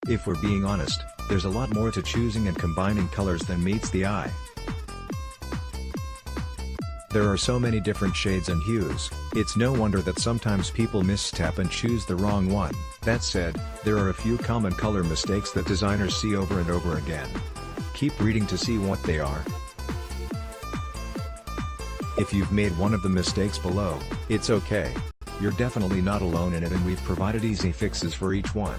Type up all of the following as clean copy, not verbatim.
If we're being honest, there's a lot more to choosing and combining colors than meets the eye. There are so many different shades and hues, it's no wonder that sometimes people misstep and choose the wrong one. That said, there are a few common color mistakes that designers see over and over again. Keep reading to see what they are. If you've made one of the mistakes below, it's okay. You're definitely not alone in it, and we've provided easy fixes for each one.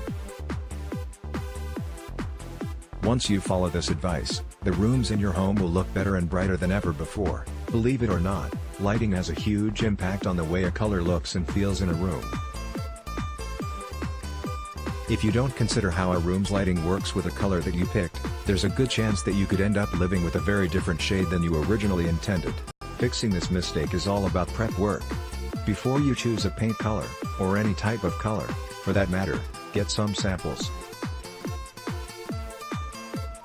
Once you follow this advice, the rooms in your home will look better and brighter than ever before. Believe it or not, lighting has a huge impact on the way a color looks and feels in a room. If you don't consider how a room's lighting works with a color that you picked, there's a good chance that you could end up living with a very different shade than you originally intended. Fixing this mistake is all about prep work. Before you choose a paint color, or any type of color, for that matter, get some samples.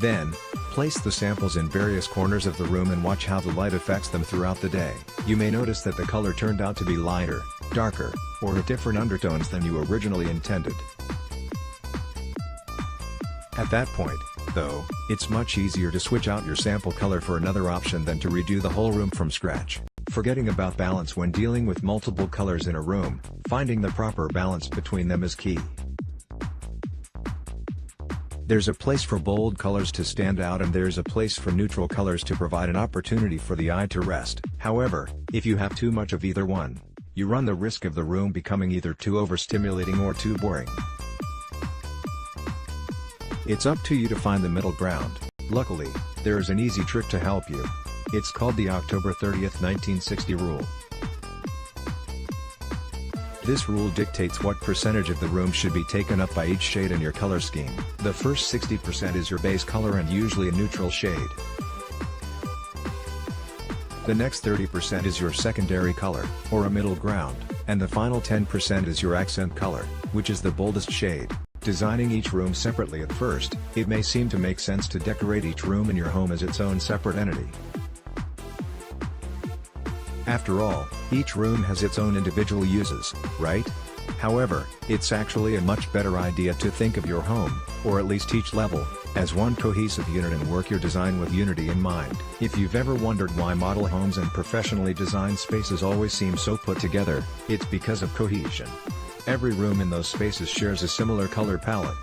Then, place the samples in various corners of the room and watch how the light affects them throughout the day. You may notice that the color turned out to be lighter, darker, or with different undertones than you originally intended. At that point, though, it's much easier to switch out your sample color for another option than to redo the whole room from scratch. Forgetting about balance when dealing with multiple colors in a room, finding the proper balance between them is key. There's a place for bold colors to stand out, and there's a place for neutral colors to provide an opportunity for the eye to rest. However, if you have too much of either one, you run the risk of the room becoming either too overstimulating or too boring. It's up to you to find the middle ground. Luckily, there is an easy trick to help you. It's called the October 30th 1960 rule. This rule dictates what percentage of the room should be taken up by each shade in your color scheme. The first 60% is your base color and usually a neutral shade. The next 30% is your secondary color, or a middle ground, and the final 10% is your accent color, which is the boldest shade. Designing each room separately at first, it may seem to make sense to decorate each room in your home as its own separate entity. After all, each room has its own individual uses, right? However, it's actually a much better idea to think of your home, or at least each level, as one cohesive unit and work your design with unity in mind. If you've ever wondered why model homes and professionally designed spaces always seem so put together, it's because of cohesion. Every room in those spaces shares a similar color palette.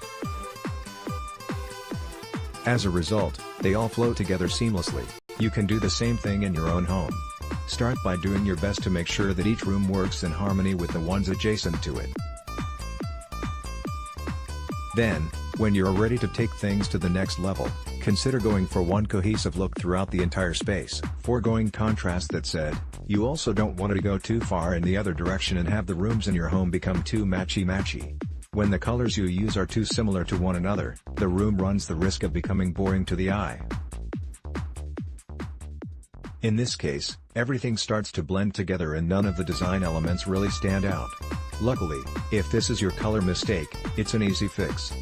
As a result, they all flow together seamlessly. You can do the same thing in your own home. Start by doing your best to make sure that each room works in harmony with the ones adjacent to it. Then, when you're ready to take things to the next level, consider going for one cohesive look throughout the entire space. Foregoing contrast, that said, you also don't want to go too far in the other direction and have the rooms in your home become too matchy-matchy. When the colors you use are too similar to one another, the room runs the risk of becoming boring to the eye. In this case, everything starts to blend together and none of the design elements really stand out. Luckily, if this is your color mistake, it's an easy fix.